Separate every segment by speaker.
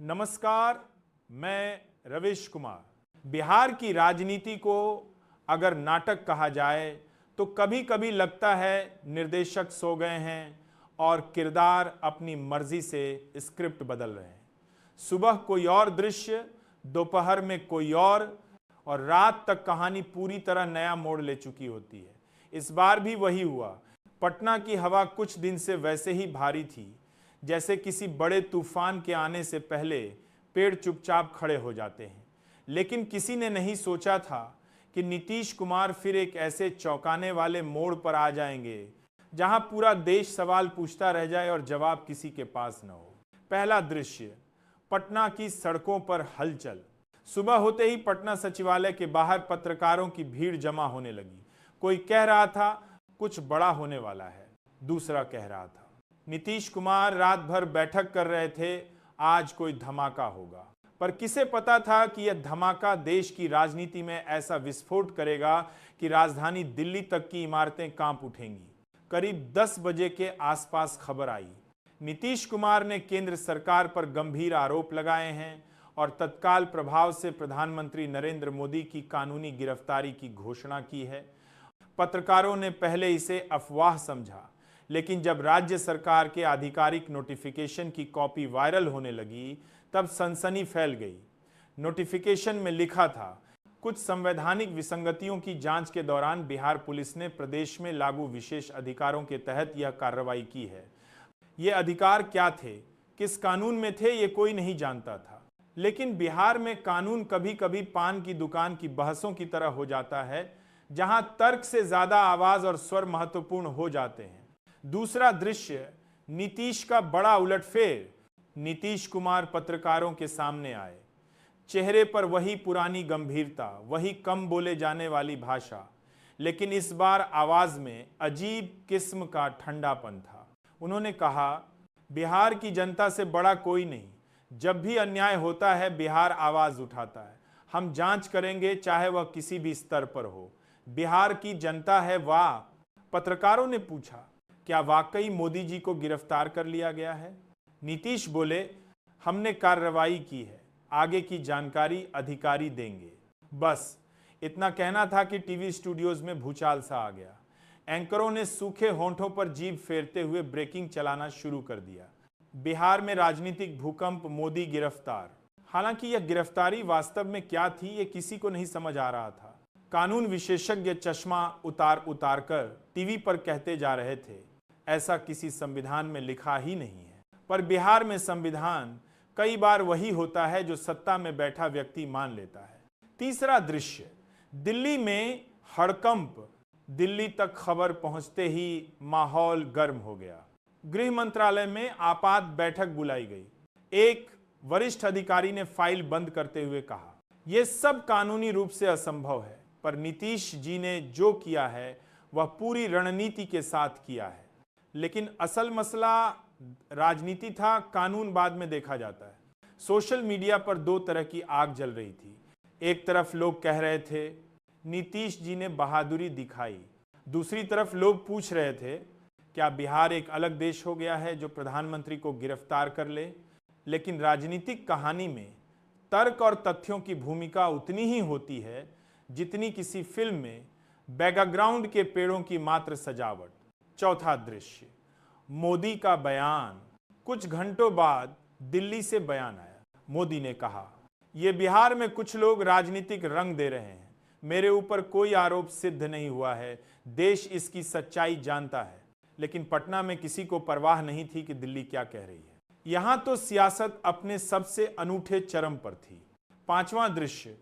Speaker 1: नमस्कार, मैं रविश कुमार। बिहार की राजनीति को अगर नाटक कहा जाए तो कभी कभी लगता है निर्देशक सो गए हैं और किरदार अपनी मर्जी से स्क्रिप्ट बदल रहे हैं। सुबह कोई और दृश्य, दोपहर में कोई और रात तक कहानी पूरी तरह नया मोड़ ले चुकी होती है। इस बार भी वही हुआ। पटना की हवा कुछ दिन से वैसे ही भारी थी, जैसे किसी बड़े तूफान के आने से पहले पेड़ चुपचाप खड़े हो जाते हैं। लेकिन किसी ने नहीं सोचा था कि नीतीश कुमार फिर एक ऐसे चौंकाने वाले मोड़ पर आ जाएंगे जहां पूरा देश सवाल पूछता रह जाए और जवाब किसी के पास न हो। पहला दृश्य, पटना की सड़कों पर हलचल। सुबह होते ही पटना सचिवालय के बाहर पत्रकारों की भीड़ जमा होने लगी। कोई कह रहा था कुछ बड़ा होने वाला है, दूसरा कह रहा था नीतीश कुमार रात भर बैठक कर रहे थे, आज कोई धमाका होगा। पर किसे पता था कि यह धमाका देश की राजनीति में ऐसा विस्फोट करेगा कि राजधानी दिल्ली तक की इमारतें कांप उठेंगी। करीब 10 बजे के आसपास खबर आई, नीतीश कुमार ने केंद्र सरकार पर गंभीर आरोप लगाए हैं और तत्काल प्रभाव से प्रधानमंत्री नरेंद्र मोदी की कानूनी गिरफ्तारी की घोषणा की है। पत्रकारों ने पहले इसे अफवाह समझा, लेकिन जब राज्य सरकार के आधिकारिक नोटिफिकेशन की कॉपी वायरल होने लगी तब सनसनी फैल गई। नोटिफिकेशन में लिखा था, कुछ संवैधानिक विसंगतियों की जांच के दौरान बिहार पुलिस ने प्रदेश में लागू विशेष अधिकारों के तहत यह कार्रवाई की है। ये अधिकार क्या थे, किस कानून में थे, ये कोई नहीं जानता था। लेकिन बिहार में कानून कभी कभी पान की दुकान की बहसों की तरह हो जाता है, जहां तर्क से ज्यादा आवाज और स्वर महत्वपूर्ण हो जाते हैं। दूसरा दृश्य, नीतीश का बड़ा उलटफेर। नीतीश कुमार पत्रकारों के सामने आए। चेहरे पर वही पुरानी गंभीरता, वही कम बोले जाने वाली भाषा, लेकिन इस बार आवाज में अजीब किस्म का ठंडापन था। उन्होंने कहा, बिहार की जनता से बड़ा कोई नहीं। जब भी अन्याय होता है बिहार आवाज उठाता है। हम जांच करेंगे, चाहे वह किसी भी स्तर पर हो। बिहार की जनता है वाह। पत्रकारों ने पूछा, क्या वाकई मोदी जी को गिरफ्तार कर लिया गया है? नीतीश बोले, हमने कार्रवाई की है, आगे की जानकारी अधिकारी देंगे। बस इतना कहना था कि टीवी स्टूडियोज में भूचाल सा आ गया। एंकरों ने सूखे होंठों पर जीभ फेरते हुए ब्रेकिंग चलाना शुरू कर दिया। बिहार में राजनीतिक भूकंप, मोदी गिरफ्तार। हालांकि यह गिरफ्तारी वास्तव में क्या थी, ये किसी को नहीं समझ आ रहा था। कानून विशेषज्ञ चश्मा उतार कर टीवी पर कहते जा रहे थे, ऐसा किसी संविधान में लिखा ही नहीं है। पर बिहार में संविधान कई बार वही होता है जो सत्ता में बैठा व्यक्ति मान लेता है। तीसरा दृश्य, दिल्ली में हड़कंप। दिल्ली तक खबर पहुंचते ही माहौल गर्म हो गया। गृह मंत्रालय में आपात बैठक बुलाई गई। एक वरिष्ठ अधिकारी ने फाइल बंद करते हुए कहा, यह सब कानूनी रूप से असंभव है, पर नीतीश जी ने जो किया है वह पूरी रणनीति के साथ किया है। लेकिन असल मसला राजनीति था, कानून बाद में देखा जाता है। सोशल मीडिया पर दो तरह की आग जल रही थी। एक तरफ लोग कह रहे थे नीतीश जी ने बहादुरी दिखाई। दूसरी तरफ लोग पूछ रहे थे, क्या बिहार एक अलग देश हो गया है जो प्रधानमंत्री को गिरफ्तार कर ले? लेकिन राजनीतिक कहानी में तर्क और तथ्यों की भूमिका उतनी ही होती है जितनी किसी फिल्म में बैकग्राउंड के पेड़ों की मात्र सजावट। चौथा दृश्य, मोदी का बयान। कुछ घंटों बाद दिल्ली से बयान आया। मोदी ने कहा, यह बिहार में कुछ लोग राजनीतिक रंग दे रहे हैं। मेरे ऊपर कोई आरोप सिद्ध नहीं हुआ है, देश इसकी सच्चाई जानता है। लेकिन पटना में किसी को परवाह नहीं थी कि दिल्ली क्या कह रही है। यहां तो सियासत अपने सबसे अनूठे चरम पर थी। पांचवां दृश्य,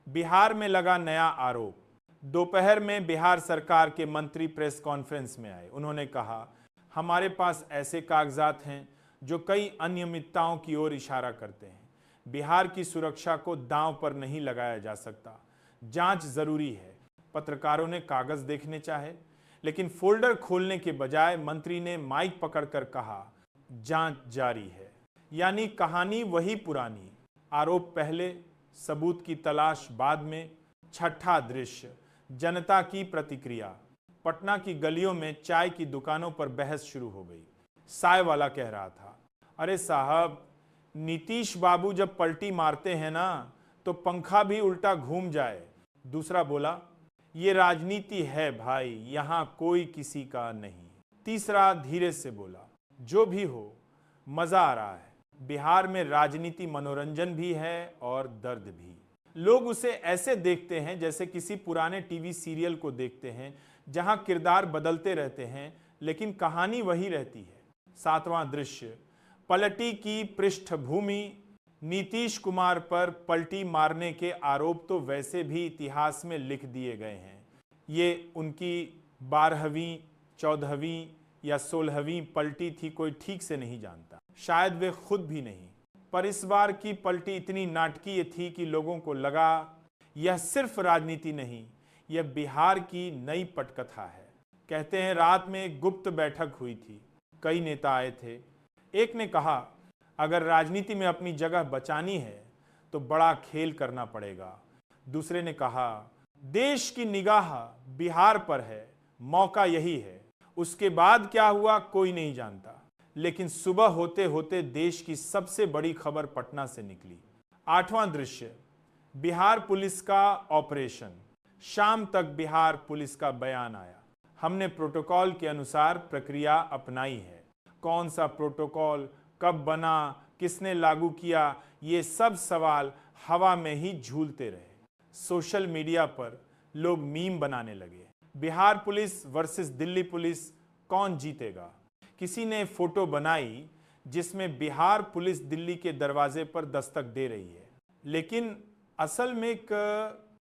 Speaker 1: बिहार में लगा नया आरोप। दोपहर में बिहार सरकार के मंत्री प्रेस कॉन्फ्रेंस में आए। उन्होंने कहा, हमारे पास ऐसे कागजात हैं जो कई अनियमितताओं की ओर इशारा करते हैं। बिहार की सुरक्षा को दांव पर नहीं लगाया जा सकता, जांच जरूरी है। पत्रकारों ने कागज देखने चाहे, लेकिन फोल्डर खोलने के बजाय मंत्री ने माइक पकड़कर कहा, जांच जारी है। यानी कहानी वही पुरानी, आरोप पहले, सबूत की तलाश बाद में। छठा दृश्य, जनता की प्रतिक्रिया। पटना की गलियों में चाय की दुकानों पर बहस शुरू हो गई। चाय वाला कह रहा था, अरे साहब, नीतीश बाबू जब पलटी मारते हैं ना तो पंखा भी उल्टा घूम जाए। दूसरा बोला, ये राजनीति है भाई, यहां कोई किसी का नहीं। तीसरा धीरे से बोला, जो भी हो मजा आ रहा है। बिहार में राजनीति मनोरंजन भी है और दर्द भी। लोग उसे ऐसे देखते हैं जैसे किसी पुराने टीवी सीरियल को देखते हैं जहां किरदार बदलते रहते हैं लेकिन कहानी वही रहती है। सातवां दृश्य, पलटी की पृष्ठभूमि। नीतीश कुमार पर पलटी मारने के आरोप तो वैसे भी इतिहास में लिख दिए गए हैं। ये उनकी 12वीं, 14वीं या 16वीं पलटी थी, कोई ठीक से नहीं जानता, शायद वे खुद भी नहीं। पर इस बार की पलटी इतनी नाटकीय थी कि लोगों को लगा यह सिर्फ राजनीति नहीं, यह बिहार की नई पटकथा है। कहते हैं रात में एक गुप्त बैठक हुई थी, कई नेता आए थे। एक ने कहा, अगर राजनीति में अपनी जगह बचानी है तो बड़ा खेल करना पड़ेगा। दूसरे ने कहा, देश की निगाह बिहार पर है, मौका यही है। उसके बाद क्या हुआ कोई नहीं जानता, लेकिन सुबह होते होते देश की सबसे बड़ी खबर पटना से निकली। आठवां दृश्य, बिहार पुलिस का ऑपरेशन। शाम तक बिहार पुलिस का बयान आया, हमने प्रोटोकॉल के अनुसार प्रक्रिया अपनाई है। कौन सा प्रोटोकॉल, कब बना, किसने लागू किया, ये सब सवाल हवा में ही झूलते रहे। सोशल मीडिया पर लोग मीम बनाने लगे, Bihar police versus Delhi police, कौन जीतेगा। किसी ने फोटो बनाई जिसमें बिहार पुलिस दिल्ली के दरवाजे पर दस्तक दे रही है, लेकिन असल में एक